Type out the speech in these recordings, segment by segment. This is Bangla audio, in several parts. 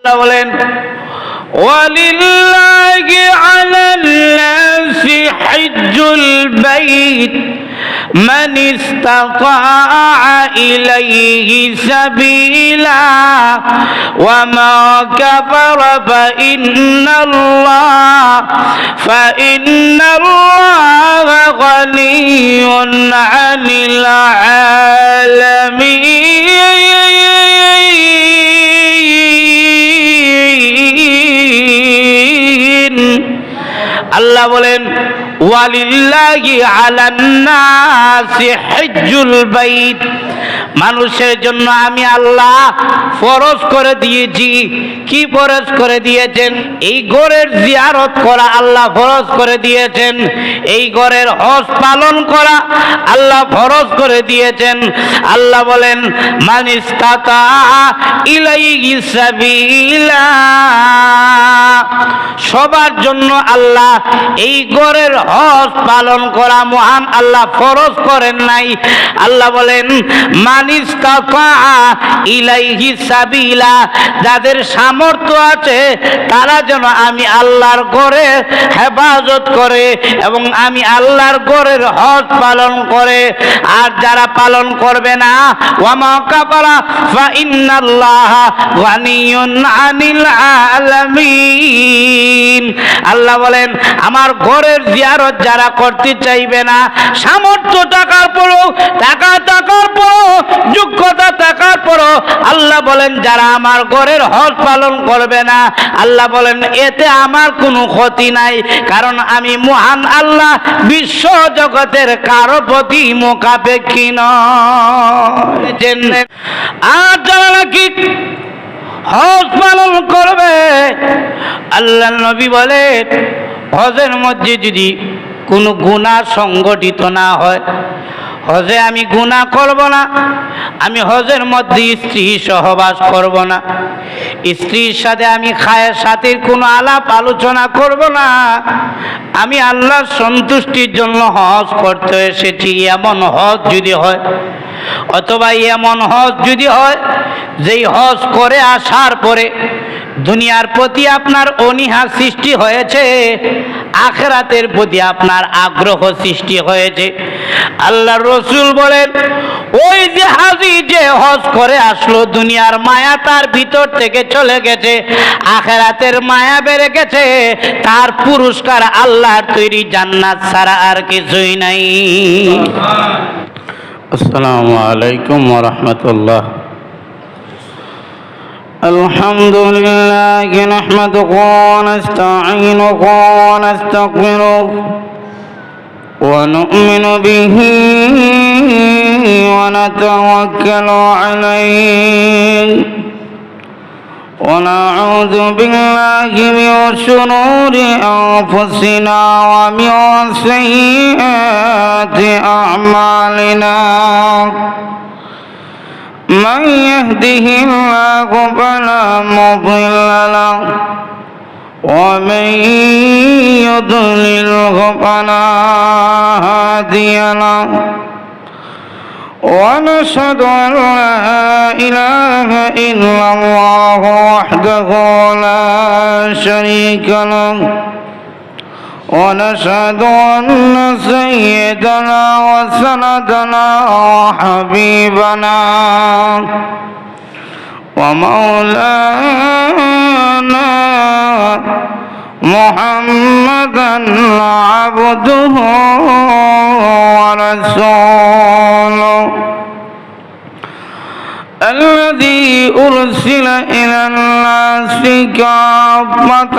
বলেন ওয়ালিল্লাহি আলাল নাসি হিজ্জুল বাইত মান ইসতাতাআ ইলাইহি সাবিলা ওয়া মা কাফারা ফাইন্নাল্লাহা গানিয়্যুন আনিল আলামিন। আল্লাহ বলেন ওয়ালিল্লাহি আলান নাসি হিজ্জুল বাইত, মানুষের জন্য আমি আল্লাহ ফরজ করে দিয়েছি। কি ফরজ করে দিয়েছেন? এই ঘরের জিয়ারত করা আল্লাহ ফরজ করে দিয়েছেন। এই ঘরের হজ পালন করা আল্লাহ ফরজ করে দিয়েছেন। আল্লাহ বলেন মান ইসতাতা ইলাইহি সাবিলা, সবার জন্য আল্লাহ এই ঘরের হজ পালন করা মহান আল্লাহ ফরজ করেন নাই। আল্লাহ বলেন মান ইসতাতা ইলাইহি সাবিলা, যাদের সামর্থ্য আছে তারা যেন আমি আল্লাহর ঘরে হেফাজত করে এবং আমি আল্লাহর ঘরের হজ পালন করে। আর যারা পালন করবে না, ওয়া মা কাফারা ফাইন্নাল্লাহা গানিয়্যুন আনিল আলামিন। আল্লাহ বলেন আমার ঘরের জিয়ারত যারা করতে চাইবে না, সামর্থ্য থাকার পরও, টাকা থাকার পরও, যোগ্যতা থাকার পরও আল্লাহ বলেন যারা আমার ঘরের হজ পালন করবে না, আল্লাহ বলেন এতে আমার কোনো ক্ষতি নাই, কারণ আমি মহান আল্লাহ বিশ্ব জগতের কারো প্রতি মুখাপেক্ষী নয়। আর যারা নাকি হজ পালন করবে, আল্লাহ নবী বলেন হজের মধ্যে যদি কোনো গুনাহ সংগঠিত না হয়, হজে আমি গুনাহ করব না, আমি হজের মধ্যে স্ত্রী সহবাস করব না, স্ত্রীর সাথে আমি খায়ের সাথে কোনো আলাপ আলোচনা করব না, আমি আল্লাহর সন্তুষ্টির জন্য হজ করতে এসেছি, এমন হজ যদি হয়, অথবা এমন হজ যদি হয় যেই হজ করে আসার পরে দুনিয়ার প্রতি আপনার অনীহা সৃষ্টি হয়েছে, আখিরাতের প্রতি আপনার আগ্রহ সৃষ্টি হয়েছে, আল্লাহর রাসূল বলেন ওই যে হাজী যে হজ করে আসলো, দুনিয়ার মায়া তার ভিতর থেকে চলে গেছে, আখিরাতের মায়া বেড়ে গেছে, তার পুরস্কার আল্লাহর তৈরি জান্নাত ছাড়া আর কিছুই নাই। আসসালামু আলাইকুম ওয়া রাহমাতুল্লাহ। আলহামদুলিল্লাহ নাহমাদুহু ওয়া নাস্তাঈনুহু ওয়া নাস্তাগফিরুহু ওয়া নু'মিনু বিহি ওয়া নাতাওয়াক্কালু আলাইহি ওয়া না'উযু বিল্লাহি মিন শুরুরি আনফুসিনা ওয়া মিন সাইয়্যাতি আ'মালিনা। من يهده الله فلا مضل له ومن يضلله فلا هادي له ونشهد أن لا إله إلا الله وحده لا شريك له ونشهد أن سيدنا وسندنا وحبيبنا ومولانا محمدا عبده ورسوله الذي أرسل إلى الناس كافة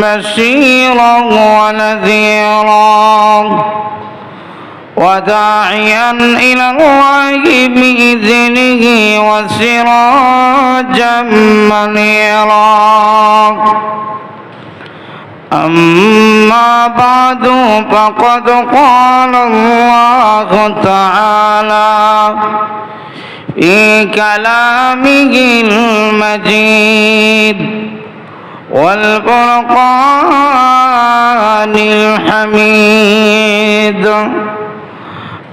بشيرا ونذيرا وداعيا إلى الله بإذنه وسراجا منيرا. أما بعد فقد قال الله تعالى في كلامه المجيد والفرقان الحميد.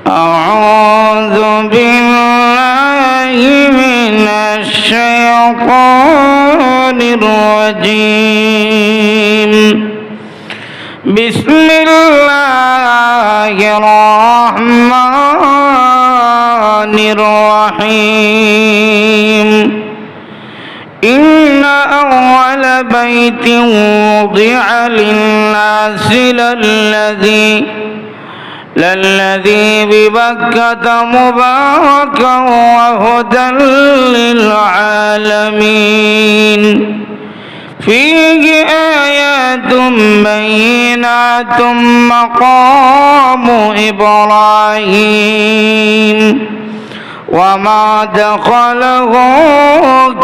أعوذ بالله من الشيطان الرجيم بسم الله الرحمن الرحيم إن أول بيت وضع للناس للذي ببكة مباركا وهدى للعالمين فيه آيات بينات مقام إبراهيم وما دخله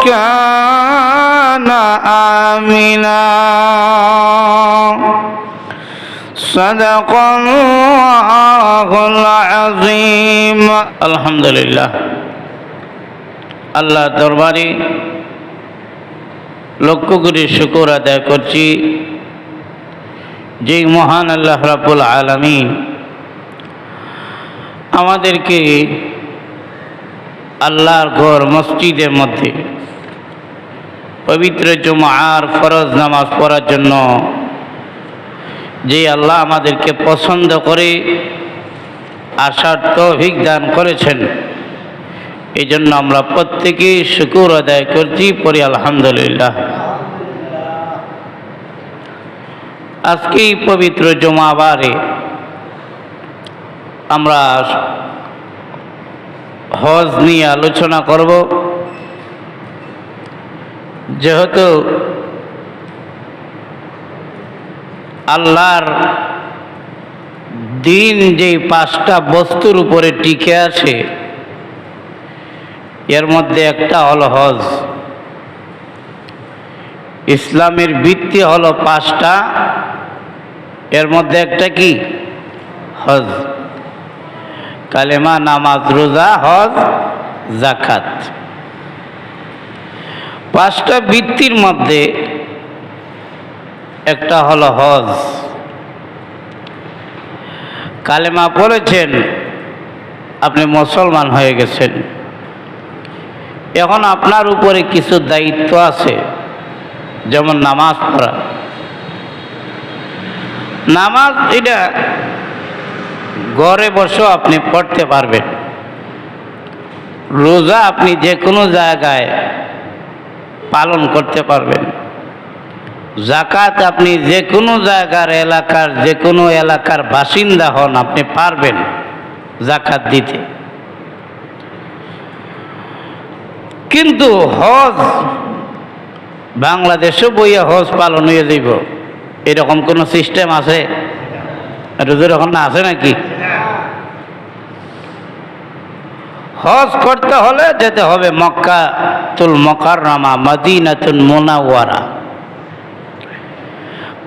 كان آمنا صدق الله العظيم الحمد لله আল্লাহ দরবারে লক্ষ কোটি শুকর আদায় করছি যে মহান আল্লাহ রাব্বুল আলামিন আমাদেরকে আল্লাহর ঘর মসজিদের মধ্যে পবিত্র জুমার ফরজ নামাজ পড়ার জন্য যে আল্লাহ আমাদেরকে পছন্দ করে আসার তৌফিক দান করেছেন, এই জন্য আমরা প্রত্যেকেই শুকর আদায় করছি, পড়ি আলহামদুলিল্লাহ। আজকে এই পবিত্র জুমাবারে আমরা হজ নিয়ে আলোচনা করব। যেহেতু আল্লাহর দিন যে 5টা বস্তুর উপরে টিকে আছে, এর মধ্যে একটা হলো হজ। ইসলামের ভিত্তি হলো 5টা, এর মধ্যে একটা কি? হজ। কালেমা, নামাজ, রোজা, হজ, যাকাত। 5টা ভিত্তির মধ্যে একটা হলো হজ। কালেমা পড়েছেন, আপনি মুসলমান হয়ে গেছেন। এখন আপনার উপরে কিছু দায়িত্ব আছে, যেমন নামাজ পড়া। নামাজ এটা ঘরে বসেও আপনি পড়তে পারবেন। রোজা আপনি যে কোনো জায়গায় পালন করতে পারবেন। যাকাত আপনি যে কোনো জায়গার এলাকার যে কোনো এলাকার বাসিন্দা হন, আপনি পারবেন যাকাত দিতে। কিন্তু হজ বাংলাদেশে বইয়া হজ পালন হয়ে যাইব, এরকম কোনো সিস্টেম আছে? এরকম না আছে নাকি? হজ করতে হলে যেতে হবে মক্কাতুল মুকাররমা, মদিনাতুল মুনাওয়ারা।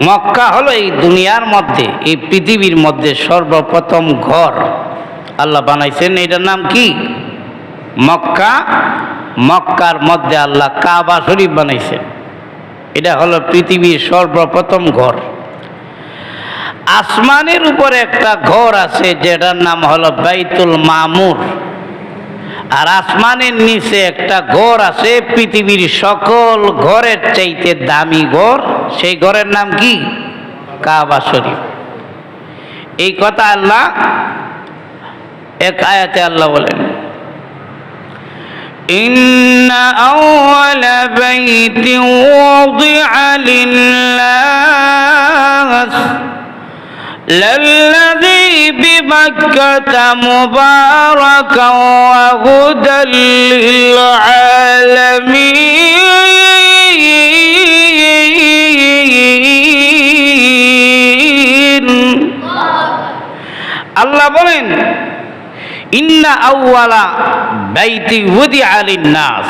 মক্কা হলো এই দুনিয়ার মধ্যে, এই পৃথিবীর মধ্যে সর্বপ্রথম ঘর আল্লাহ বানাইছেন। এটার নাম কি? মক্কা। মক্কার মধ্যে আল্লাহ কাবা শরীফ বানাইছেন। এটা হলো পৃথিবীর সর্বপ্রথম ঘর। আসমানের উপরে একটা ঘর আছে, যেটার নাম হলো বাইতুল মামুর। আর আসমানের নিচে একটা ঘর আছে, পৃথিবীর সকল ঘরের চাইতে দামি ঘর। সেই ঘরের নাম কি? কাবা শরীফ। এই কথা আল্লাহ এক আয়াতে আল্লাহ বলেন, ইন্না আউয়ালা বাইতিন ওয়াদিআ লিল্লাস للذي ببكة مباركا وهدى للعالمين। আল্লাহ বলেন, ইন্না আউয়ালা বাইতি ওয়াদিআ লিন্নাস,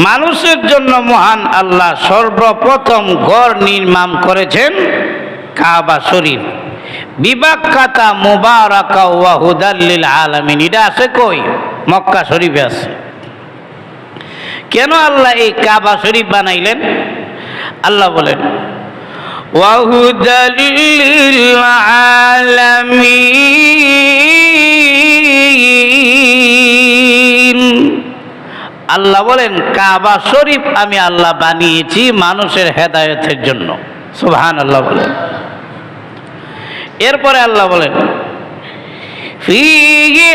মানুষের জন্য মহান আল্লাহ সর্বপ্রথম ঘর নির্মাণ করেছেন কাবা শরীফ। বিবাক্কাতা মুবারাকা ওয়া হুদাল লিল আলামিন। এটা আছে কই? মক্কা শরীফে আছে। কেন আল্লাহ এই কাবা শরীফ বানাইলেন? আল্লাহ বলেন, ওয়া হুদাল লিল আলামিন। আল্লাহ বলেন কাবা শরীফ আমি আল্লাহ বানিয়েছি মানুষের হেদায়েতের জন্য। সুবহানাল্লাহ বলেন। এরপরে আল্লাহ বলেন ফীহি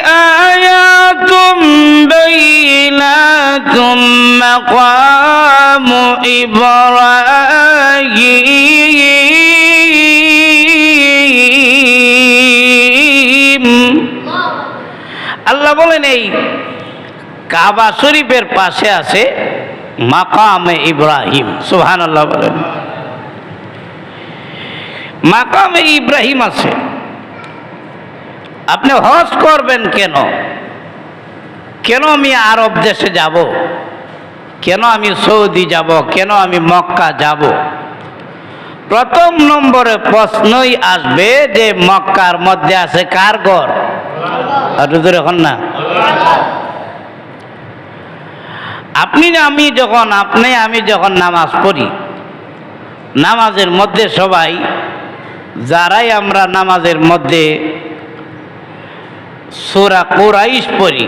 আয়াতুম বাইনাতুম মাকামু ইব্রাহিম। আল্লাহ বলেন এই কাবা শরীফের পাশে আছে মাকামে ইব্রাহিম। সুবহানাল্লাহ বলেন। মাকামে ইব্রাহিম আছে। আপনি হজ করবেন কেন? কেন আমি আরব দেশে যাব? কেন আমি সৌদি যাব? কেন আমি মক্কা যাব? প্রথম নম্বরে প্রশ্নই আসবে যে মক্কার মধ্যে আছে কার ঘর? আর এখন না আপনি আমি যখন নামাজ পড়ি, নামাজের মধ্যে সবাই যারাই আমরা নামাজের মধ্যে সূরা কুরাইশ পড়ি,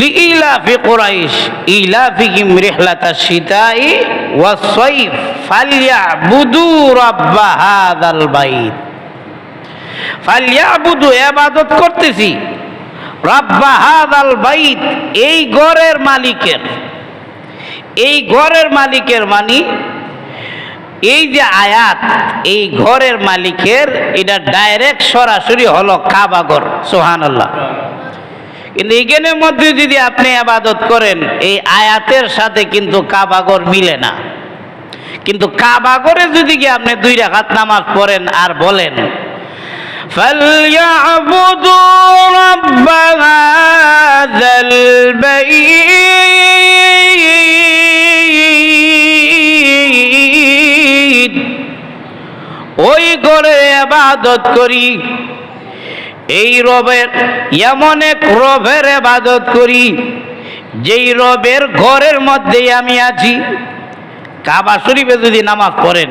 লিইলাফি কুরাইশ ইলাফিহিম রিহলাতাশ শিতাই ওয়াস সাইফ ফালইয়াবুদু রাব্ব হাযাল বাইত। ফালইয়াবুদু ইবাদত করতেছি রাব্ব হাযাল বাইত, এই ঘরের মালিকের। এই ঘরের মালিকের মানে এই যে আয়াত, এই ঘরের মালিকের এটা ডাইরেক্ট সরাসরি হলো কাবা ঘর। সুবহানাল্লাহ। কিন্তু এইখানের মধ্যে যদি আপনি ইবাদত করেন এই আয়াতের সাথে কিন্তু কাবা ঘর মিলে না। কিন্তু কাবা ঘরে যদি কি আপনি 2 রাকাত নামাজ পড়েন আর বলেন ফালইয়াবুদু রাব্ব হাযাল বাইত, ওই ঘরে ইবাদত করি, এই রবের এমন এক রবের ইবাদত করি যেই রবের ঘরের মধ্যেই আমি আছি। কাবা শরীফে যদি নামাজ পড়েন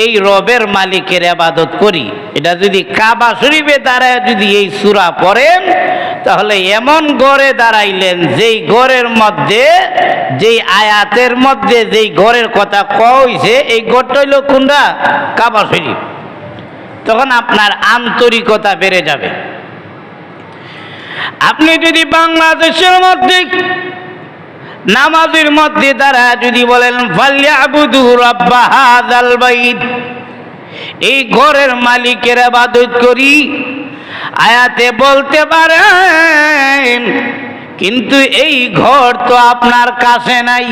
এই রবের মালিকের ইবাদত করি, এটা যদি কাবা শরীফে দাঁড়ায় যদি এই সূরা পড়েন তাহলে এমন ঘরে দাঁড়াইলেন যেই ঘরের মধ্যে, যেই আয়াতের মধ্যে যেই ঘরের কথা কওয়া হইছে এই ঘরটা হইল কোনটা? কাবা শরীফ। তখন আপনার আন্তরিকতা বেড়ে যাবে। আপনি যদি বাংলাদেশের মধ্যে নামাজের মধ্যে দ্বারা যদি বলেন ফালইয়াবুদু রাব্ব হাযাল বাইত, এই ঘরের মালিকের ইবাদত করি, আয়াতে বলতে পারেন কিন্তু এই ঘর তো আপনার কাছে নাই।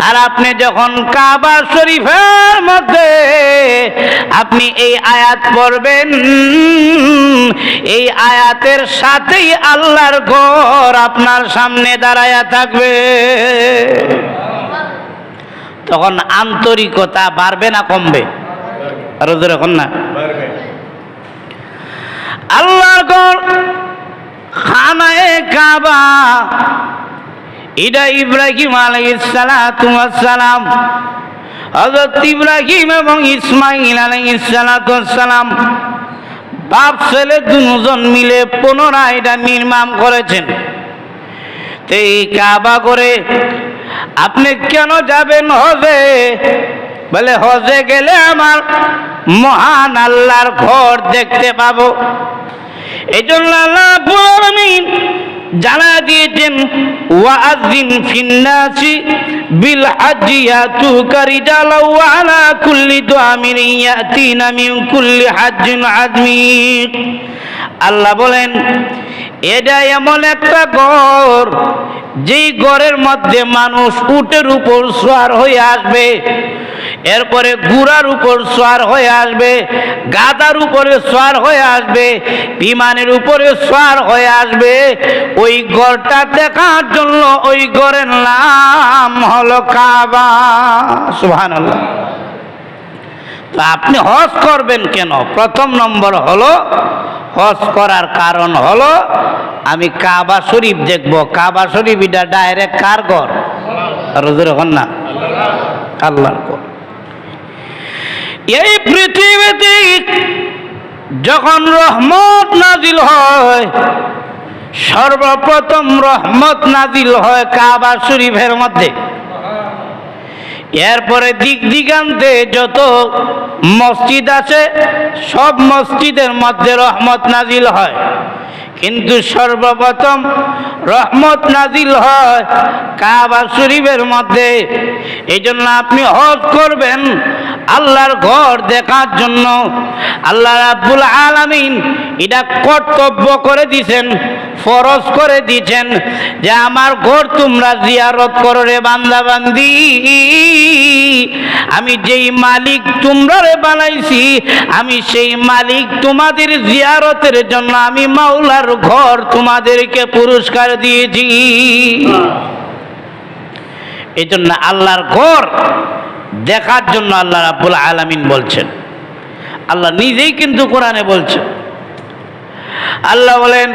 আর আপনি যখন কাবা শরীফের মধ্যে আপনি এই আয়াত পড়বেন, এই আয়াতের সাথেই আল্লাহর ঘর আপনার সামনে দাঁড়ায়া থাকবে। তখন আন্তরিকতা বাড়বে না কমবে? আরো জোরে এখন না আল্লাহর ঘর খানায়ে কাবা, এটা ইব্রাহিম আলাইহিস সালাতু ওয়াস সালাম, হযরত ইব্রাহিম এবং ইসমাঈল আলাইহিস সালাতু ওয়াস সালাম বাপ ছেলে দুজন মিলে পুনরায় এটা নির্মাণ করেছেন। তো এই কাবা করে আপনি কেন যাবেন হজে? বলে হজে গেলে আমার মহান আল্লাহর ঘর দেখতে পাবো। এই জন্য আল্লাহ রাব্বুল আলামিন জানা দিয়েছেন ওয়াআযিন ফিন্নাসি বিল হাজ্জি ইয়াতুকা রিজালান ওয়া আলা কুল্লি দুআমিরিন ইয়াতিনা মিন কুল্লি হাজ্জিন আযমীক। আল্লাহ বলেন এটা এমন একটা ঘর যেই ঘরের মধ্যে মানুষ উটের উপর সওয়ার হয়ে আসবে, এরপরে ঘোড়ার উপর সওয়ার হয়ে আসবে, গাধার উপরে সওয়ার হয়ে আসবে, বিমানের উপরে সওয়ার হয়ে আসবে। ওই ঘরটা দেখার জন্য ওই ঘরের নাম হলো কাবা। সুবহানাল্লাহ। তো আপনি হজ করবেন কেন? প্রথম নম্বর হলো হজ করার কারণ হলো আমি কাবা শরীফ দেখব। কাবা শরীফ এটা ডাইরেক্ট কার ঘর? আর যখন না আল্লাহর ঘর। এই পৃথিবীতে যখন রহমত নাজিল হয় সর্বপ্রথম রহমত নাজিল হয় কাবা শরীফের মধ্যে। এরপরে দিক দিগান্তে যত মসজিদ আছে সব মসজিদের মধ্যে রহমত নাজিল হয়, কিন্তু সর্বপ্রথম রহমত নাজিল হয় কাবা শরীফের মধ্যে। এই জন্য আপনি হজ করবেন আল্লাহর ঘর দেখার জন্য। আল্লাহ রাব্বুল আলামিন এটা কর্তব্য করে দিয়েছেন, ফরজ করে দিয়েছেন যে আমার ঘর তোমরা জিয়ারত করো রে বান্দা বান্দি। আমি যেই মালিক তোমরা রে বানাইছি, আমি সেই মালিক তোমাদের জিয়ারতের জন্য আমি মাওলার ঘর তোমাদেরকে পুরস্কার দিয়েছি। এই জন্য আল্লাহর ঘর দেখার জন্য আল্লাহ রাব্বুল আলামিন বলছেন, আল্লাহ নিজেই কিন্তু কোরআনে বলছেন। আল্লাহ বলেন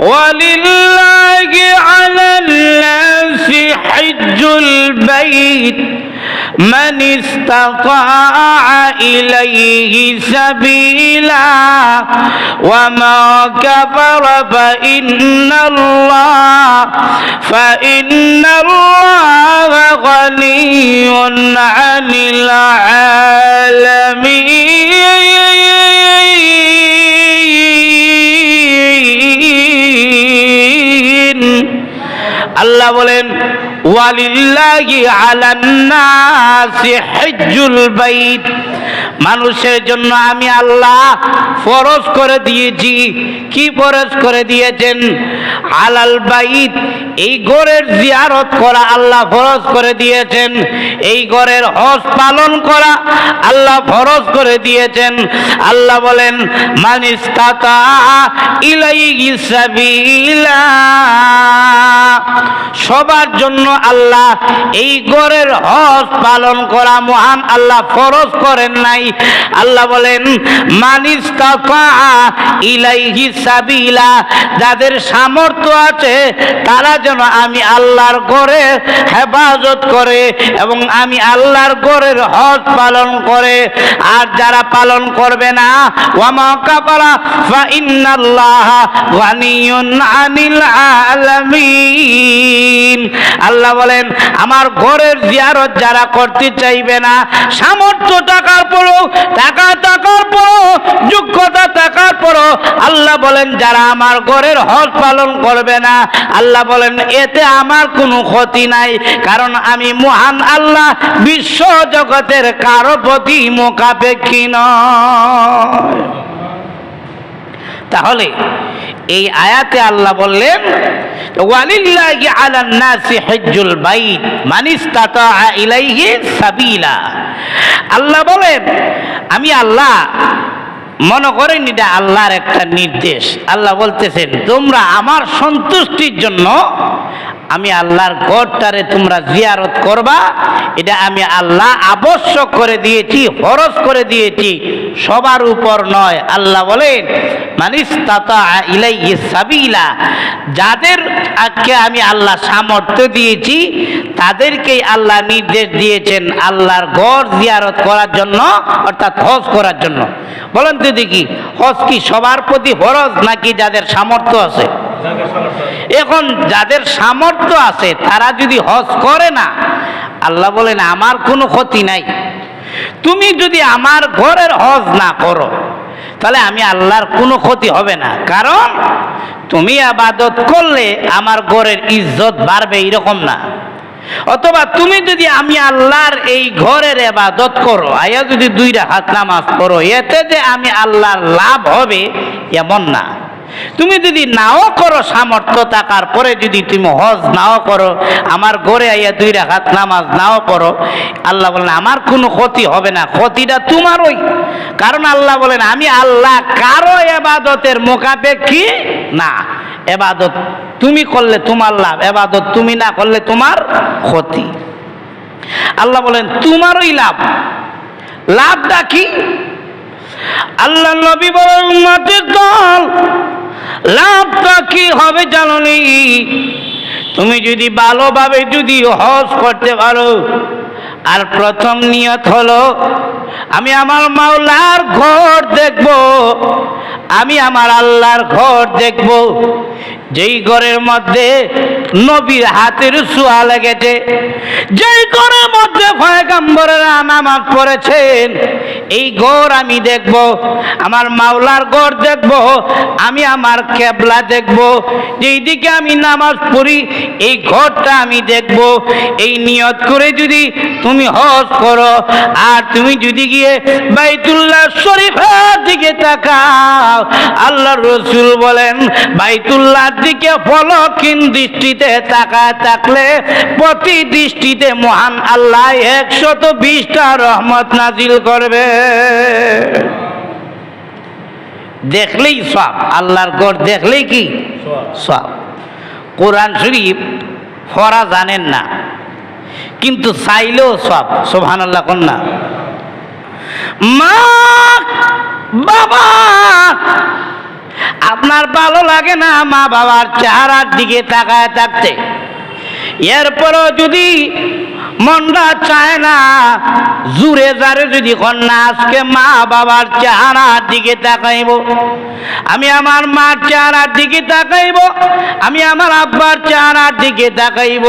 ওয়ালিল্লাহি আলান নাসি হিজ্জুল বাইত মান ইসতাতাআ ইলাইহি সাবিলা ওয়া মা কাফারা ফাইন্নাল্লাহা গানিয়্যুন আনিল আলামিন। আল্লাহ বলেন ওয়ালিল্লাহি আলান নাসি হিজ্জুল বাইত, মানুষের জন্য আমি আল্লাহ ফরজ করে দিয়েছি। কি ফরজ করে দিয়েছেন? আলাল বাইত, এই ঘরের জিয়ারত করা আল্লাহ ফরজ করে দিয়েছেন। এই ঘরের হজ পালন করা আল্লাহ ফরজ করে দিয়েছেন। আল্লাহ বলেন মান ইসতাতা ইলাইহি সাবিলা, সবার জন্য আল্লাহ এই ঘরের হজ পালন করা মহান আল্লাহ ফরজ করেন নাই। আল্লাহ বলেন মান ইসতাতা ইলাইহি সাবিলা, যাদের সামর্থ্য আছে তারা যেন আমি আল্লাহর ঘরের হেফাজত করে এবং আমি আল্লাহর ঘরের হজ পালন করে। আর যারা পালন করবে না, ওয়া মা কাফারা ফাইন্নাল্লাহা গানিয়্যুন আনিল আলামিন। আল্লাহ বলেন আমার ঘরের জিয়ারত যারা করতে চাইবে না, সামর্থ্য টাকার পরও যোগ্যতা টাকার পরও আল্লাহ বলেন যারা আমার ঘরের হজ পালন করবে না, আল্লাহ বলেন এতে আমার কোনো ক্ষতি নাই, কারণ আমি মহান আল্লাহ বিশ্ব জগতের কারো প্রতি মুখাপেক্ষী নয়। তাহলে এই আয়াতে আল্লাহ বললেন ওয়ালিল্লাহি আলান নাসি হিজ্জুল বাইত মান ইসতাতাআ ইলাইহি সাবিলা। আল্লাহ বলেন আমি আল্লাহ, মনে করেন এটা আল্লাহর একটা নির্দেশ। আল্লাহ বলতেছেন তোমরা আমার সন্তুষ্টির জন্য আমি আল্লাহর ঘরটারে তোমরা জিয়ারত করবা, এটা আমি আল্লাহ আবশ্যক করে দিয়েছি, ফরজ করে দিয়েছি, সবার উপর নয়। আল্লাহ বলেন মান ইসতাতাআ ইলাইহি সাবিলা, যাদেরকে আমি আল্লাহ সামর্থ্য দিয়েছি তাদেরকেই আল্লাহ নির্দেশ দিয়েছেন আল্লাহর ঘর জিয়ারত করার জন্য, অর্থাৎ হজ করার জন্য। বলেন তো দেখি, হজ কি সবার প্রতি ফরজ নাকি যাদের সামর্থ্য আছে? এখন যাদের সামর্থ্য আছে তারা যদি হজ করে না, আল্লাহ বলেন আমার কোনো ক্ষতি নাই। তুমি যদি আমার ঘরের হজ না করো তাহলে আমি আল্লাহর কোনো ক্ষতি হবে না, কারণ তুমি ইবাদত করলে আমার ঘরের ইজ্জত বাড়বে এরকম না। অথবা তুমি যদি আমি আল্লাহর এই ঘরের ইবাদত করো, আয়া যদি 2 রাকাত নামাজ পড়ো, এতে যে আমি আল্লাহর লাভ হবে এমন না। তুমি যদি নাও করো, সামর্থ্য থাকার পরে যদি তুমি হজ নাও করো, আমার ঘরে আইয়া 2 রাকাত নামাজ নাও পড়ো, আল্লাহ বলেন আমার কোনো ক্ষতি হবে না, ক্ষতিটা তোমারই। কারণ আল্লাহ বলেন আমি আল্লাহ কারো ইবাদতের মুখাপেক্ষী না। ইবাদত তুমি করলে তোমার লাভ, ইবাদত তুমি না করলে তোমার ক্ষতি। আল্লাহ বলেন তোমারই লাভ। লাভটা কি? আল্লাহ নবী বলেন উম্মতের দল, লাভটা কি হবে জানোনি? তুমি যদি ভালোভাবে যদি হজ করতে পারো, আর প্রথম নিয়ত হলো আমি আমার মাওলার ঘর দেখব, আমি আমার আল্লাহর ঘর দেখব, যেই ঘরের মধ্যে নবীর হাতের ছোঁয়া লেগেছে, যেই ঘরের মধ্যে পয়গম্বরেরা নামাজ পড়েছেন, এই ঘর আমি দেখব, আমার মাওলার ঘর দেখব, আমি আমার কেবলা দেখব, যেই দিকে আমি নামাজ পড়ি এই ঘরটা আমি দেখব। এই নিয়ত করে যদি তুমি হজ করো আর তুমি যদি গিয়ে বাইতুল্লাহ শরীফের দিকে তাকাও, আল্লাহর রাসূল বলেন বাইতুল্লাহর দিকে পলকহীন দৃষ্টিতে তাকায় থাকলে প্রতি দৃষ্টিতে মহান আল্লাহ 120টা রহমত নাজিল করবে। দেখলেই সব, আল্লাহর ঘর দেখলেই কি সব। কোরআন শরীফ পড়া জানেন না কিন্তু চাইলেও সব। সুবহানাল্লাহ কন্যা। মা বাবা, আপনার ভালো লাগে না মা বাবার চেহারার দিকে তাকায় থাকতে? এরপরও যদি মনটা চায় না, জুড়ে জারে যদি কন্যা আজকে মা বাবার চেহারার দিকে তাকাইব, আমি আমার মার চেহারার দিকে তাকাইব, আমি আমার আব্বার চেহারার দিকে তাকাইব।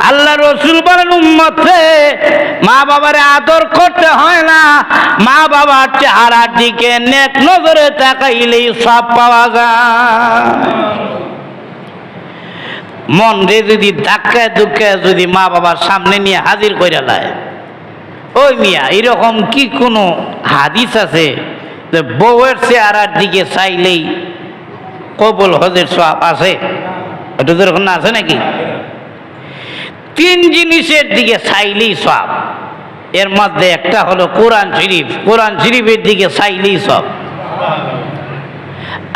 আল্লাহ রাসূল বলেন উম্মতে মা বাবারে আদর করতে হয় না, মা বাবার চেহারার দিকে নেক নজরে তাকাইলেই সব পাওয়া যায়। মন রে যদি ধাক্কায় ধুক্কায় যদি মা বাবার সামনে নিয়ে হাজির করে দেয়, ওই মিয়া এরকম কি কোনো হাদিস আছে যে বউয়ের চেহারার দিকে চাইলেই কবুল হজের সওয়াব আছে? এটা তো এরকম আছে নাকি? 3 জিনিসের দিকে চাইলেই সওয়াব, এর মধ্যে একটা হলো কোরআন শরীফ, কোরআন শরীফের দিকে চাইলেই সওয়াব।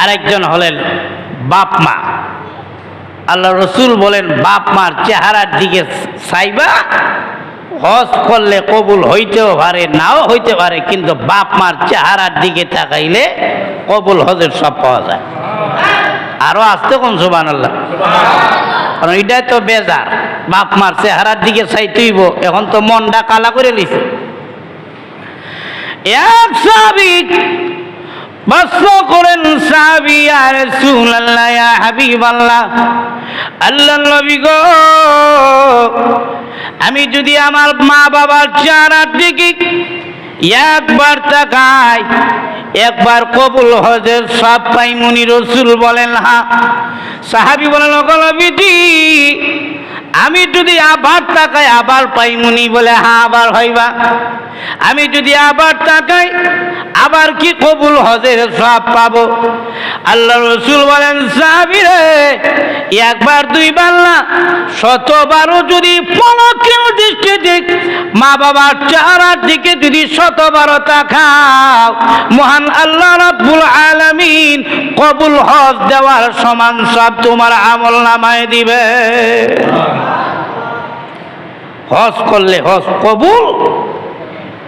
আরেকজন হলেন বাপ মা। আল্লাহ রাসূল বলেন বাপ মার চেহারার দিকে চাইবা, হজ করলে কবুল হইতেও পারে নাও হইতে পারে, কিন্তু বাপ মার চেহারার দিকে তাকাইলে কবুল হজের সব পাওয়া যায়। আরো আসতে কোন সুবহানাল্লাহ। কারণ এটাই তো বেজার, বাপ মার চেহারার দিকে চাইতেইব, এখন তো মনটা কালা করে লিছে। এক সাহাবী প্রশ্ন করেন, সাহাবী ইয়া রাসূলুল্লাহ ইয়া হাবিবাল্লাহ, আল্লাহর নবী গো, আমি যদি আমার মা বাবার চেহারার দিকে একবার তাকাই, একবার কবুল হজের সব পাইমুনি? রাসূল বলেন হ্যাঁ। সাহাবী বলেন ওগো নবীজি, আমি যদি আবার তাকাই আবার পাইমুনি? বলে হ্যাঁ আবার হইবা। আমি যদি আবার তাকাই আবার কি কবুল হজের সব পাবো? আল্লাহ রাসূল বলেন সাহাবী রে, একবার দুইবার না, 100বারও যদি পলকের দৃষ্টিতে মা বাবার চেহারার দিকে যদি 100বারও তাকাও, মহান আল্লাহ রাব্বুল আলামিন কবুল হজ দেওয়ার সমান সব তোমার আমলনামায় দিবে। হজ করলে হজ কবুল,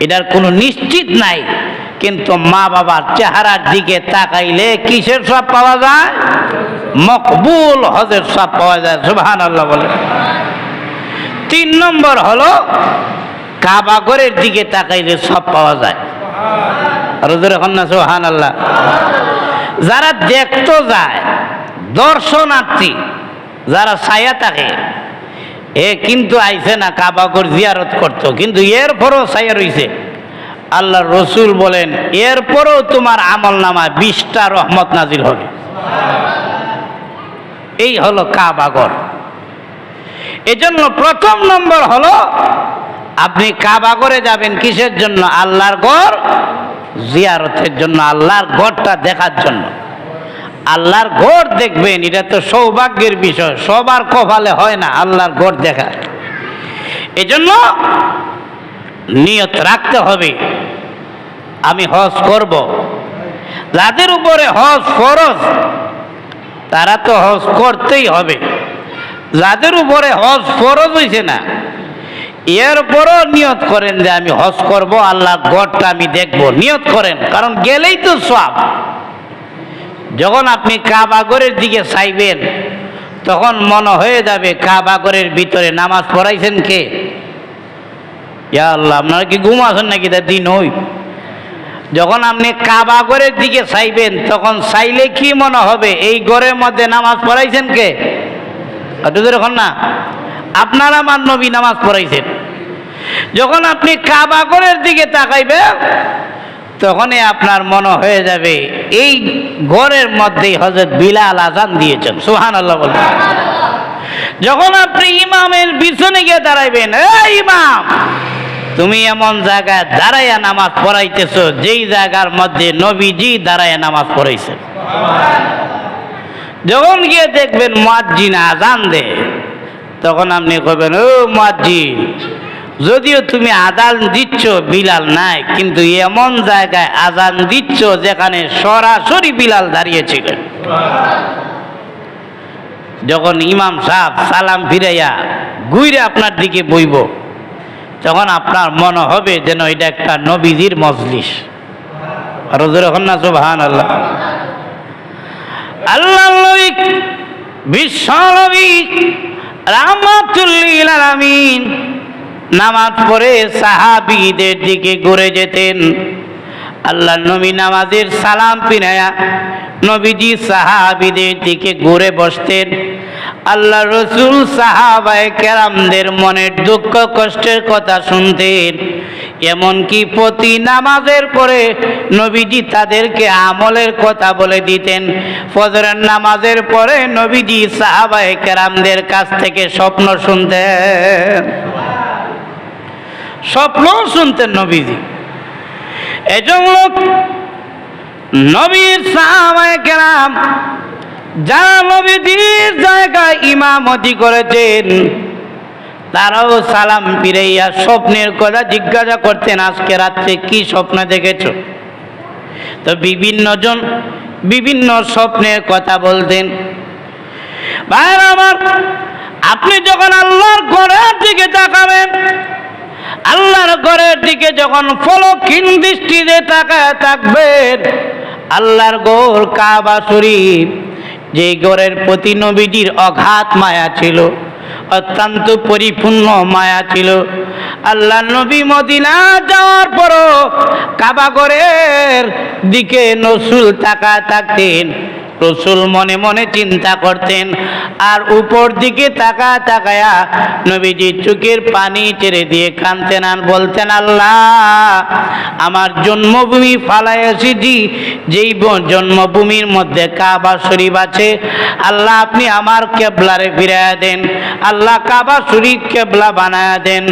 এটার কোনো নিশ্চিত নাই, কিন্তু মা বাবার চেহারার দিকে তাকাইলে কিসের সব পাওয়া যায়? মকবুল হজের সব পাওয়া যায়। সুবহানাল্লাহ বলে। 3 নম্বর হলো কাবা ঘরের দিকে তাকাইলে সব পাওয়া যায়। আর ওদের এখন না সুবহানাল্লাহ। যারা দেখতে যায়, দর্শনার্থী যারা ছায়া থাকে, এ কিন্তু আইছে না কাবা ঘর জিয়ারত করতো, কিন্তু এরপরও ছায়া রইছে। আল্লাহর রাসূল বলেন এরপরও তোমার আমলনামায় 20টা রহমত নাজিল হবে। এই হলো কাবা ঘর। এজন্য প্রথম নম্বর হলো আপনি কাবা ঘরে যাবেন কিসের জন্য? আল্লাহর ঘর জিয়ারতের জন্য, আল্লাহর ঘরটা দেখার জন্য। আল্লাহর ঘর দেখবেন, এটা তো সৌভাগ্যের বিষয়, সবার কপালে হয় না আল্লাহর ঘর দেখা। এজন্য নিয়ত রাখতে হবে আমি হজ করব। যাদের উপরে হজ ফরজ তারা তো হজ করতেই হবে। যাদের উপরে হজ ফরজ হয়েছে না, এরপরও নিয়ত করেন যে আমি হজ করব, আল্লাহর ঘরটা আমি দেখব, নিয়ত করেন, কারণ গেলেই তো সওয়াব। যখন আপনি কাবা ঘরের দিকে চাইবেন তখন মনে হয়ে যাবে কাবা ঘরের ভিতরে নামাজ পড়াইছেন কে? ইয়া আল্লাহ, আপনারা কি ঘুম আসেন নাকি? তা দিন হই যখন আপনি কাবা ঘরের দিকে চাইবেন তখন চাইলে কি মনে হবে এই ঘরের মধ্যে নামাজ পড়াইছেন কে? এখন না, আপনারা আমার নবী নামাজ পড়াইছেন। যখন আপনি কাবা ঘরের দিকে তাকাইবেন তখনই আপনার মনে হয়ে যাবে এই ঘরের মধ্যেই হযরত বিলাল আযান দিয়েছেন। সুবহানাল্লাহ বলুন। যখন আপনি ইমামের পিছনে গিয়ে দাঁড়াইবেন, এই ইমাম তুমি এমন জায়গায় দাঁড়াইয়া নামাজ পড়াইতেছো যেই জায়গার মধ্যে নবীজি দাঁড়াইয়া নামাজ পড়াইছেন। যখন গিয়ে দেখবেন মুয়াজ্জিন আযান দেয় তখন আপনি কইবেন, ও মুয়াজ্জিন, যদিও তুমি আযান দিচ্ছ বিলাল নাই, কিন্তু এমন জায়গায় আযান দিচ্ছ যেখানে সরাসরি বিলাল দাঁড়িয়েছিলেন। যখন ইমাম সাহেব সালাম ফিরাইয়া ঘুরে আপনার দিকে বইব তখন আপনার মনে হবে যেন এটা একটা নবীজির মজলিস। আর যখন না সুবহানাল্লাহ। আল্লাহ নবী বিশ্ব নবী রাহমাতুল লিল আলামিন নামাজ পড়ে সাহাবীদের দিকে ঘুরে যেতেন। আল্লাহ নবী নামাজের সালাম ফিরাইয়া নবীজি সাহাবীদের দিকে ঘুরে বসতেন। আল্লাহ রসুল সাহাবায়ে কেরামদের মনের দুঃখ কষ্টের কথা শুনতেন। এমনকি প্রতি নামাজের পরে নবীজি তাদেরকে আমলের কথা বলে দিতেন। ফজরের নামাজের পরে নবীজি সাহাবায়ে কেরামদের কাছ থেকে স্বপ্ন শুনতেন, স্বপ্ন শুনতেন নবীজি। এজন্য নবীর সাহাবায়ে কেরাম যারা নবীজির জায়গায় ইমামতি করেছেন তারাও সালাম ফিরাইয়া স্বপ্নের কথা জিজ্ঞাসা করতেন, আজকে রাত্রে কি স্বপ্ন দেখেছো? তো বিভিন্ন জন বিভিন্ন স্বপ্নের কথা বলতেন। ভাইরা আমার, আপনি যখন আল্লাহর ঘরের দিকে তাকাবেন, আল্লাহর ঘরের দিকে যখন ফলকহীন দৃষ্টিতে তাকায় থাকবেন, আল্লাহর ঘর কাবা শরীফ, যে ঘরের প্রতি নবীজির অগাধ মায়া ছিল, অত্যন্ত পরিপূর্ণ মায়া ছিল। আল্লাহ নবী মদিনা যাওয়ার পরও কাবা ঘরের দিকে রাসূল তাকায় থাকতেন। রাসূল মনে মনে চিন্তা করতেন আর উপর দিকে তাকায় তাকায়া নবীজি চোখের পানি ছেড়ে দিয়ে কাঁদতেন আর বলতেন, আল্লাহ আমার জন্মভূমি ফালাই এসেছি, যেই জন্মভূমির মধ্যে কাবা শরীফ আছে, আল্লাহ আপনি আমার কেবলারে ফিরাইয়া দেন, আল্লাহ কাবা শরীফ কেবলা বানায়া দেন।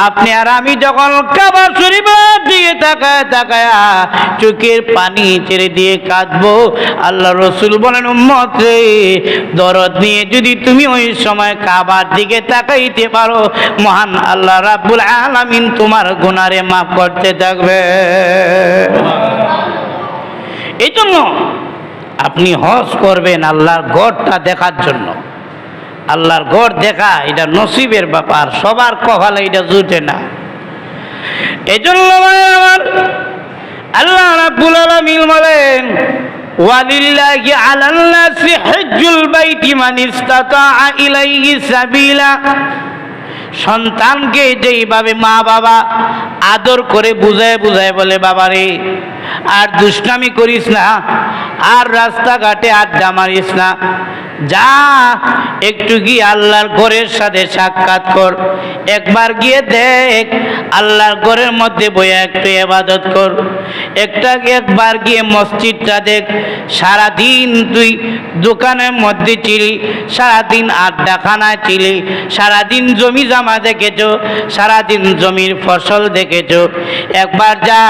আপনি আর আমি যখন কাবা শরীফের দিকে তাকায় তাকায়া চোখের পানি ছেড়ে দিয়ে কাঁদবো, আল্লাহ রসুল বলেন, উম্মত রে, দরদ নিয়ে যদি তুমি ওই সময় কাবার দিকে তাকাইতে পারো, মহান আল্লাহ রাব্বুল আলামিন তোমার গুনারে মাফ করতে থাকবে। এই জন্য আপনি হজ করবেন আল্লাহর ঘরটা দেখার জন্য। আল্লাহর ঘর দেখা এটা নসিবের ব্যাপার, সবার কপালে এটা জুটে না। এই জন্য আমার আল্লাহ রাব্বুল আলামিন বলেন, ওয়ালিল্লাহি আলান নাসি হজ্জুল বাইতি মান ইসতাতাআ ইলাইহি সাবিলা। সন্তানকে যেইভাবে মা বাবা আদর করে বুঝায় বুঝায় বলে, বাবারে আর দুষ্টামি করিস না, আর রাস্তাঘাটে আড্ডা মারিস না, যা একটু গিয়ে আল্লাহর ঘরের সাথে সাক্ষাৎ কর, একবার গিয়ে দেখ আল্লাহর ঘরের মধ্যে বইয়া একটু ইবাদত কর, একবার গিয়ে মসজিদটা দেখ। সারাদিন তুই দোকানের মধ্যে ছিলি, সারাদিন আড্ডাখানায় ছিলি, সারাদিন জমি জামা দেখেছো, সারাদিন জমির ফসল দেখেছো, একবার যা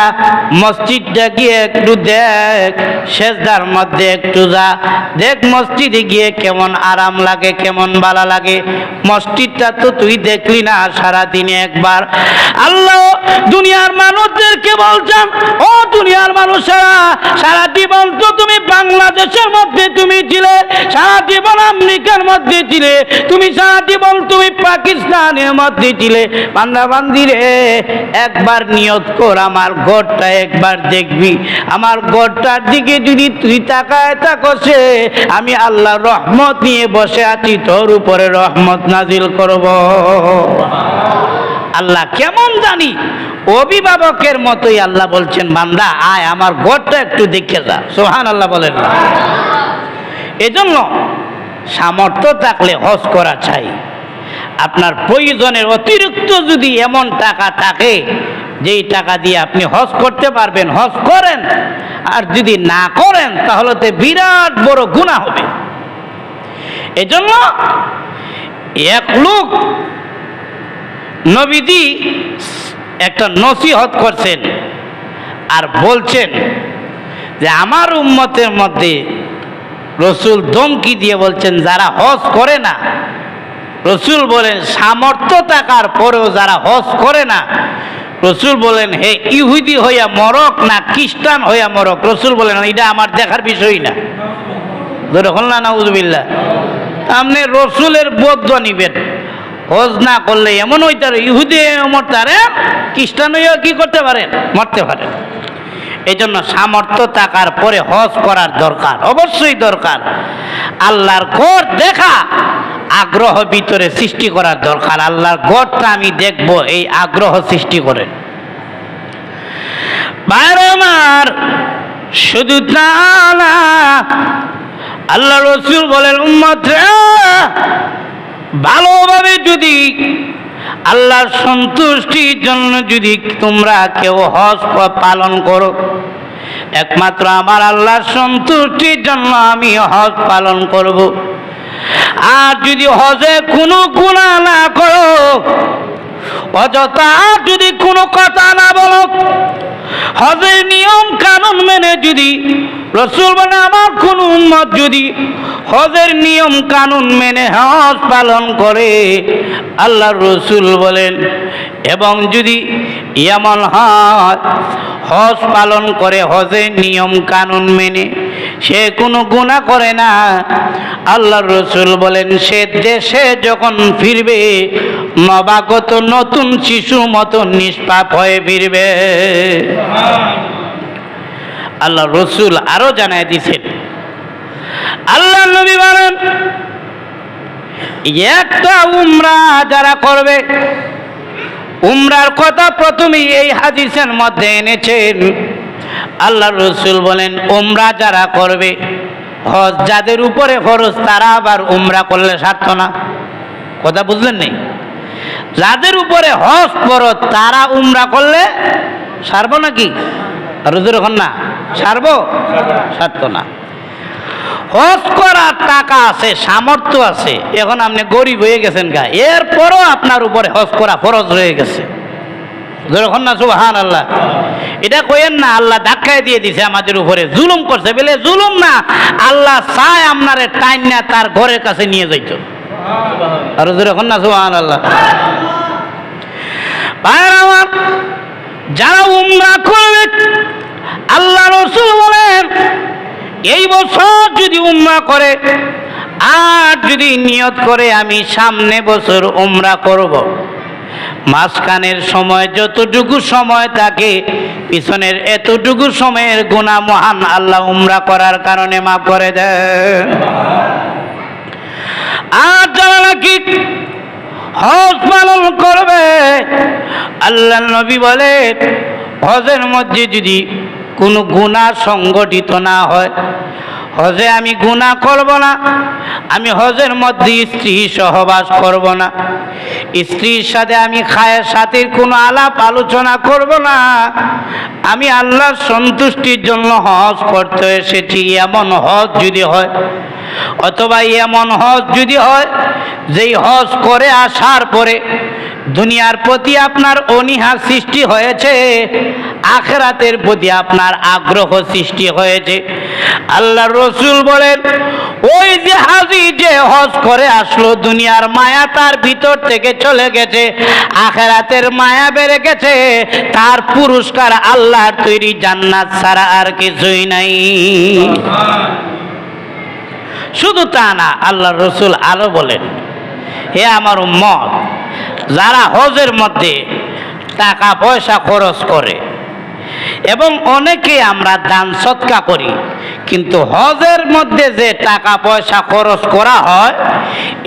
মসজিদটা গিয়ে একটু দেখ, সেজদার মধ্যে একটু যা দেখ, মসজিদে গিয়ে কেমন আরাম লাগে, কেমন ভালো লাগে। মসজিদটা তো তুই দেখলি না সারাদিনে একবার। আল্লাহ দুনিয়ার মানুষদেরকে বলছেন, ও দুনিয়ার মানুষেরা, সারা জীবন তো তুমি বাংলাদেশের মধ্যে তুমি ছিলে, সারা জীবন আমেরিকার মধ্যে ছিলে, তুমি সারা জীবন তুমি পাকিস্তানের মধ্যে ছিলে, বান্দা বান্দি রে, একবার নিয়ত কর আমার ঘরটা একবার দেখবি। আমার ঘরটার দিকে যদি তুই তাকায় থাকছে, আমি আল্লাহ রহমত নিয়ে বসে আছি, তোর উপরে রহমত নাজিল করব। আল্লাহ কেমন জানি অভিভাবকের মতোই আল্লাহ বলছেন, বান্দা আয় আমার ঘরটা একটু দেখে যা। সুবহানাল্লাহ বলেন না? এজন্য সামর্থ্য থাকলে হজ করা চাই। আপনার প্রয়োজনের অতিরিক্ত যদি এমন টাকা থাকে যেই টাকা দিয়ে আপনি হজ করতে পারবেন, হজ করেন। আর যদি না করেন তাহলে তো বিরাট বড় গুনাহ হবে। এজন্য এক লোক নবীজি একটা নসিহত করছেন আর বলছেন যে আমার উম্মতের মধ্যে রসুল ধমকি দিয়ে বলছেন যারা হজ করে না, রসুল বলেন সামর্থ্য থাকার পরেও যারা হজ করে না, রসুল বলেন হে ইহুদি হইয়া মরক না খ্রিস্টান হইয়া মরক, রসুল বলেন এটা আমার দেখার বিষয় না। নাউজুবিল্লাহ। আপনি রসুলের বদয়া নিবেন, হজ না করলে এমন হইতারে ইহুদি মরতারে, খ্রিস্টান হইয়া কি করতে পারেন, মরতে পারেন। এই জন্য সামর্থ্য থাকার পরে হজ করার দরকার, অবশ্যই দরকার। আল্লাহর ঘর দেখা আগ্রহ ভিতরে সৃষ্টি করার দরকার। আল্লাহর ঘরটা আমি দেখব, এই আগ্রহ সৃষ্টি করেন। ভাইরা আমার, শুধু তা না, আল্লাহ রসুল বলেন উম্মতরা ভালোভাবে যদি আল্লাহর সন্তুষ্টির জন্য যদি তোমরা কেউ হজ পালন করো, একমাত্র আমার আল্লাহর সন্তুষ্টির জন্য আমি হজ পালন করব। আর যদি হজে কোনো গুনাহ না করো, অযথা যদি কোনো কথা না বলো, হজের নিয়ম কানুন মেনে যদি রসুল বলে আমার কোন উম্মত যদি হজের নিয়ম কানুন মেনে হজ পালন করে, আল্লাহ রসুল বলেন, এবং যদি এমন হয় হজ পালন করে হজের নিয়ম কানুন মেনে সে কোনো গুনাহ করে না, আল্লাহ রসুল বলেন সে দেশে যখন ফিরবে নবাগত নতুন শিশু মতো নিষ্পাপ হয়ে ফিরবে। আল্লাহ রসুল আরো জানায় দিয়েছেন, আল্লাহ নবী বলেন একটা উমরা যারা করবে, উমরার কথা প্রথমেই এই হাদিসের মধ্যে এনেছেন। আল্লাহ রসুল বলেন উমরা যারা করবে, হজ যাদের উপরে ফরজ তারা আবার উমরা করলে সারত না। কথা বুঝলেন নেই? যাদের উপরে হজ ফরজ তারা উমরা করলে সারবো নাকি? রোজের এখন না সারবো, সারত না। হজ করার টাকা আছে, সামর্থ্য আছে, এখন আপনি গরিব হয়ে গেছেন গা, এরপরও আপনার উপরে হজ করা ফরজ রয়ে গেছে। যখন না সুবহানাল্লাহ, এটা কইেন না আল্লাহ ধাক্কায় দিয়ে দিছে আমাদের উপরে, জুলুম করছে বলে জুলুম না, আল্লাহ চায় আপনারে টাইম না তার ঘরের কাছে নিয়ে যাইত। আর যখন না সুবহানাল্লাহ। যারা উমরা করবে, আল্লাহ রসুল বলেন এই বছর যদি উমরা করে আর যদি নিয়ত করে আমি সামনে বছর উমরা করব, মাঝখানের সময় যতটুকু সময় থাকে পিছনের এতটুকু সময়ের গুনাহ মহান আল্লাহ উমরা করার কারণে মাফ করে দেয়। আর যারা নাকি হজ পালন করবে, আল্লাহ নবী বলে হজের মধ্যে যদি কোনো গুনাহ সংগঠিত না হয়, হজে আমি গুনাহ করব না, আমি হজের মধ্যে স্ত্রী সহবাস করব না, স্ত্রীর সাথে আমি খায়ের সাথীর কোনো আলাপ আলোচনা করব না, আমি আল্লাহর সন্তুষ্টির জন্য হজ করতে এসেছি, এমন হজ যদি হয়, অথবা এমন হজ যদি হয় যেই হজ করে আসার পরে দুনিয়ার প্রতি আপনার অনীহা সৃষ্টি হয়েছে, আখিরাতের প্রতি আপনার আগ্রহ সৃষ্টি হয়েছে, আল্লাহ রসুল বলেন ওই যে হাজি যে হজ করে আসলো, দুনিয়ার মায়া তার ভিতর থেকে চলে গেছে, আখিরাতের মায়া বেড়ে গেছে, তার পুরস্কার আল্লাহর তৈরি জান্নাত ছাড়া আর কিছুই নাই। শুধু তা না, আল্লাহ রসুল আরো বলেন হে আমার উম্মত, যারা হজের মধ্যে টাকা পয়সা খরচ করে, এবং অনেকে আমরা দান সৎকা করি, কিন্তু হজের মধ্যে যে টাকা পয়সা খরচ করা হয়,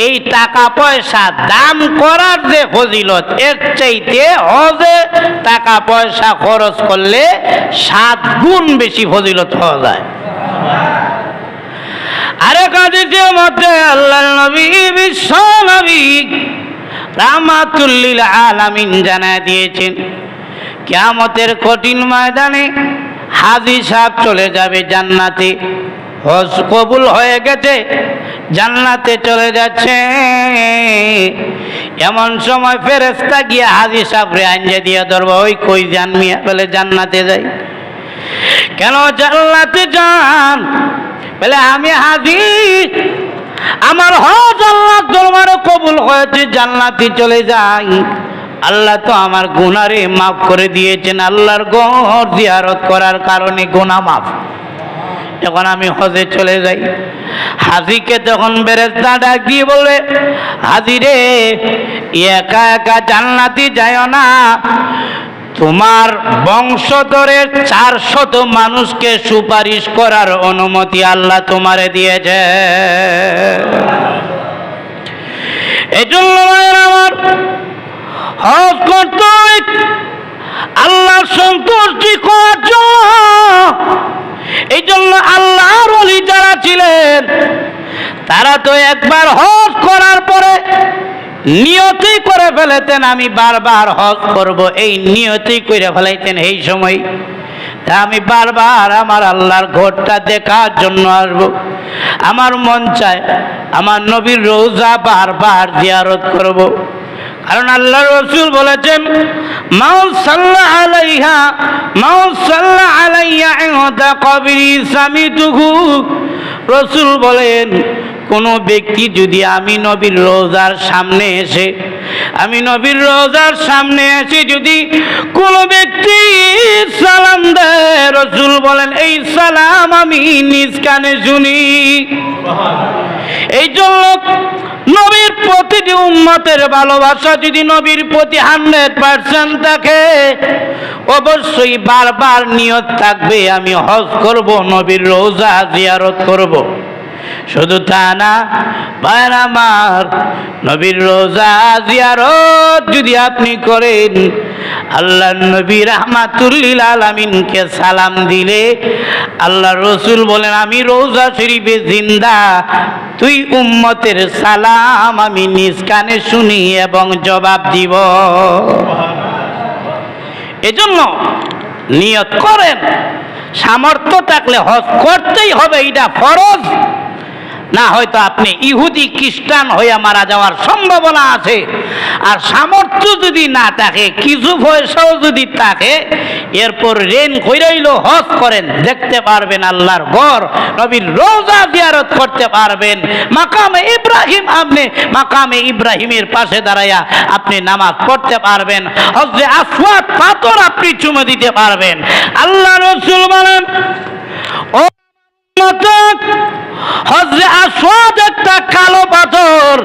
এই টাকা পয়সা দান করার যে ফজিলত, এর চাইতে হজে টাকা পয়সা খরচ করলে 7 গুণ বেশি ফজিলত হওয়া যায়। আরেক হাদিসের মধ্যে আল্লাহর নবী বিশ্ব নবী রাহমাতুল লিল আলামিন জানায় দিয়েছেন, কিয়ামতের কঠিন ময়দানে হাজী সাহেব চলে যাবে জান্নাতে, হজ কবুল হয়ে গেছে, জান্নাতে চলে যাচ্ছে। এমন সময় ফেরেশতা গিয়ে হাজী সাহেবরে আঞ্জা দিয়ে ধরবো, ওই কই যান মিয়া? বলে জান্নাতে যাই। কেন জান্নাতে যান? বলে আমি হাজী, আমার হজ আল্লাহর দরবারে কবুল হয়েছে, জান্নাতে চলে যাই। আল্লাহ তো আমার গুনারে মাফ করে দিয়েছেন, আল্লাহর ঘর জিয়ারত করার কারণে গুনাহ মাফ। যখন আমি হজে চলে যাই, হাজীকে তখন ফেরেশতা ডাক দিয়ে বলে, হাজী রে, একা একা জান্নাতে যায়ও না, তোমার বংশধরের 400 মানুষকে সুপারিশ করার অনুমতি আল্লাহ তোমারে দিয়েছে। এই জন্য আমার হজ করতে হবে আল্লাহর সন্তুষ্টি করার জন্য। এই জন্য আল্লাহর ওলি যারা ছিলেন, তারা তো একবার হজ করার পরে নিয়তই করে ফেলেতেন, আমি বারবার হজ করব, এই নিয়তই করে ফেলাইতেন। এই সময় আমি বারবার আমার আল্লাহর ঘরটা দেখার জন্য আসবো, আমার মন চায় আমার নবীর রওজা বারবার জিয়ারত করব। কারণ আল্লাহ রাসূল বলেছেন, মান সাল্লা আলাইহা মান সাল্লা আলাইয়া ইনদা কবরি সামিতুহু। রাসূল বলেন, কোন ব্যক্তি যদি আমি নবীর রওজার সামনে এসে যদি কোন ব্যক্তি সালাম দেয়, রাসূল বলেন এই সালাম আমি নিজ কানে শুনি। এই জন্য নবীর প্রতিটি উম্মতের ভালোবাসা যদি নবীর প্রতি 100% থাকে, অবশ্যই বারবার নিয়ত থাকবে আমি হজ করব, নবীর রওজা জিয়ারত করব। শুধু তা না ভাইরা আমার, নবীর রওজা জিয়ারত যদি আপনি করেন, আল্লাহ নবী রাহমাতুল লিল আলামিনকে সালাম দিলে আল্লাহ রাসূল বলেন, আমি রওজা শরীফে জিন্দা, তুই উম্মতের সালাম আমি নিজ কানে শুনি এবং জবাব দিব। এজন্য নিয়ত করেন, সামর্থ্য থাকলে হজ করতেই হবে, এটা ফরজ। না হয়তো আপনি ইহুদি খ্রিস্টান হয়ে মারা যাওয়ার সম্ভাবনা আছে। আর সামর্থ্য যদি না থাকে, কিছু পয়সাও যদি থাকে, এরপর ঋণ কইরাইল হজ করেন, দেখতে পারবেন আল্লাহর ঘর, নবীর রওজা জিয়ারত করতে পারবেন। মাকামে ইব্রাহিম, আপনি মাকামে ইব্রাহিমের পাশে দাঁড়াইয়া আপনি নামাজ পড়তে পারবেন। হজরে আসওয়াদ পাথর আপনি চুমে দিতে পারবেন। আল্লাহ রাসূল বলেন, ও হজরে আসওয়াদ একটা কালো পাথর,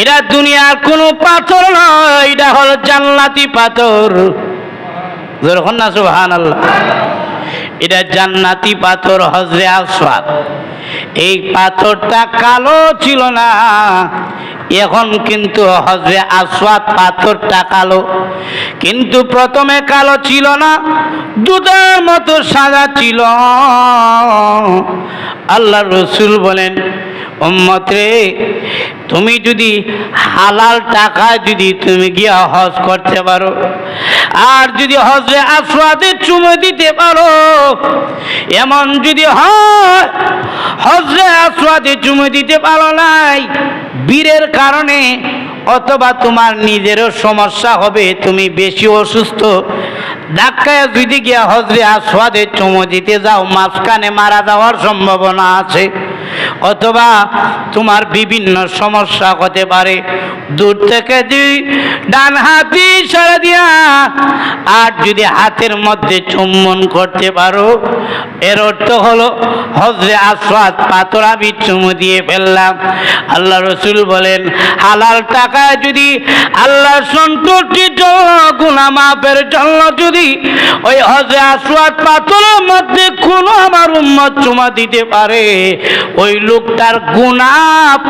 এটা দুনিয়ার কোনো পাথর নয়, এটা হলো জান্নাতি পাথর। যখন না সুবহানাল্লাহ, এটা জান্নাতি পাথর হজরে আসওয়াদ। এই পাথরটা কালো ছিল না, এখন কিন্তু হজরে আসওয়াদ পাথরটা কালো, কিন্তু প্রথমে কালো ছিল না, দুধের মতো সাদা ছিল। আল্লাহ রাসূল বলেন, উম্মত রে, তুমি যদি হালাল টাকায় যদি তুমি গিয়া হজ করতে পারো, আর যদি হজরে আসওয়াদে চুমে দিতে পারো, এমন যদি হয় হজরে আসওয়াদে চুমে দিতে পারো নাই, বীরের কারণে অথবা তোমার নিজেরও সমস্যা হবে, তুমি বেশি অসুস্থ, ধাক্কায় যদি গিয়া হজরে আসওয়াদে চুমু দিতে যাও, মাঝখানে মারা যাওয়ার সম্ভাবনা আছে। অথবা তোমার বিভিন্ন সমস্যা হতে পারে। দূর থেকে যদি ডান হাত ইশারা দিয়া আর যদি হাতের মধ্যে চুম্বন করতে পারো, এর অর্থ হলো হজরে আসওয়াদ পাথর আমি চুমু দিয়ে ফেললাম। আল্লাহ রসুল বলেন, হালাল টাকায় যদি আল্লাহর সন্তুষ্টির জন্য, গুনাহ মাফের জন্য যদি ওই হজরে আসওয়াদ পাথরের মধ্যে কোনো আমার উম্মত চুমা দিতে পারে, ওই লোকটার গুনাহ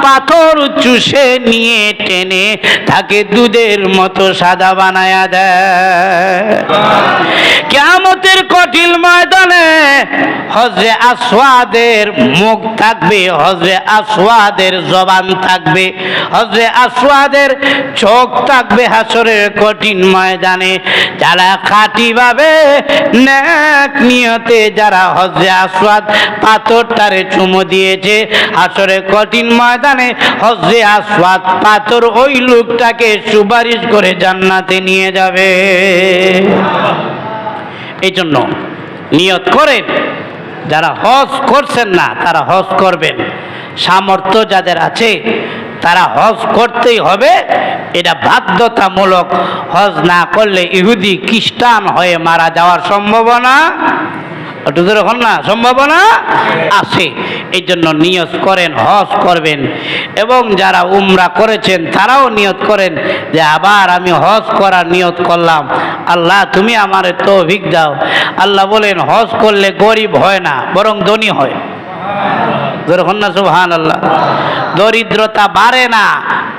পাথর চুষে নিয়ে টেনে তাকে দুধের মতো সাদা বানায়া দেয়। কিয়ামতের কঠিন ময়দানে হজরে আসওয়াদের মুখ থাকবে, হজরে আসওয়াদের জবান থাকবে, হজরে আসওয়াদের চোখ থাকবে। হাসরের কঠিন ময়দানে যারা খাঁটিভাবে নেক নিয়তে যারা হজরে আসওয়াদ পাথরটারে চুমু দিয়েছে, হাসরের কঠিন ময়দানে হজরে আসওয়াদ পাথর ওই লোকটাকে সুপারিশ করে জান্নাতে নিয়ে যাবে। এই জন্য নিয়ত করেন, যারা হজ করছেন না তারা হজ করবেন। সামর্থ্য যাদের আছে তারা হজ করতেই হবে, এটা বাধ্যতামূলক। হজ না করলে ইহুদি খ্রিস্টান হয়ে মারা যাওয়ার সম্ভাবনা সম্ভাবনা আছে। এই জন্য নিয়ত করেন হজ করবেন। এবং যারা উমরা করেছেন তারাও নিয়ত করেন যে আবার আমি হজ করার নিয়ত করলাম, আল্লাহ তুমি আমারে তৌফিক দাও। আল্লাহ বলেন, হজ করলে গরিব হয় না, বরং ধনী হয়। সুবহানাল্লাহ। দরিদ্রতা বাড়ে না,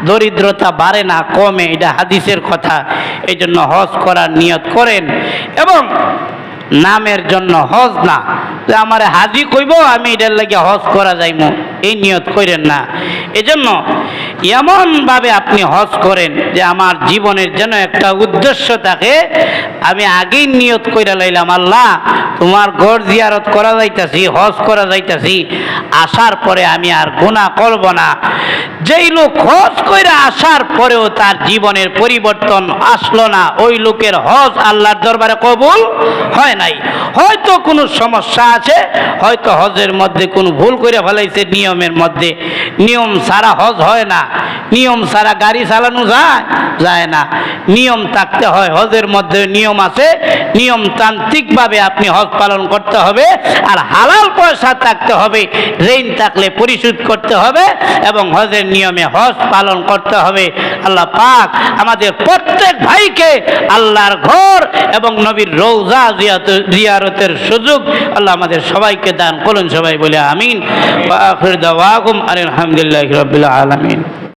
দরিদ্রতা বাড়ে না, কমে। এটা হাদিসের কথা। এই জন্য হজ করার নিয়ত করেন। এবং নামের জন্য হজ না যে আমার হাজি কইব আমি এটার লাগে হজ করা যাইমু, এই নিয়ত করেন না। এজন্য এমনভাবে আপনি হজ করেন যে আমার জীবনের যেন একটা উদ্দেশ্য থাকে। আমি আগেই নিয়ত কইরা লাইলাম, আল্লাহ তোমার ঘর জিয়ারত করা যাইতাছি, হজ করা যাইতাছি, আসার পরে আমি আর গুনাহ করব না। যেই লোক হজ কইরা আসার পরেও তার জীবনের পরিবর্তন আসলো না, ওই লোকের হজ আল্লাহর দরবারে কবুল হয় নাই। হয়তো কোনো সমস্যা আছে, হয়তো হজের মধ্যে কোনো ভুল করে ফেলাইছে নিয়মের মধ্যে। নিয়ম ছাড়া হজ হয় না, নিয়ম ছাড়া গাড়ি চালানো যায় না, নিয়ম থাকতে হয়। হজের মধ্যে নিয়ম আছে, নিয়মতান্ত্রিকভাবে আপনি হজ পালন করতে হবে। আর হালাল পয়সা থাকতে হবে, ঋণ থাকলে পরিশোধ করতে হবে এবং হজের নিয়মে হজ পালন করতে হবে। আল্লাহ পাক আমাদের প্রত্যেক ভাইকে আল্লাহর ঘর এবং নবীর রওজা জিয়ারতের সুযোগ আল্লাহ আমাদের সবাইকে দান করুন। সবাই বলে আমিন। ওয়া আখির দাওয়াকুম আলহামদুলিল্লাহি রাব্বিল আলামিন।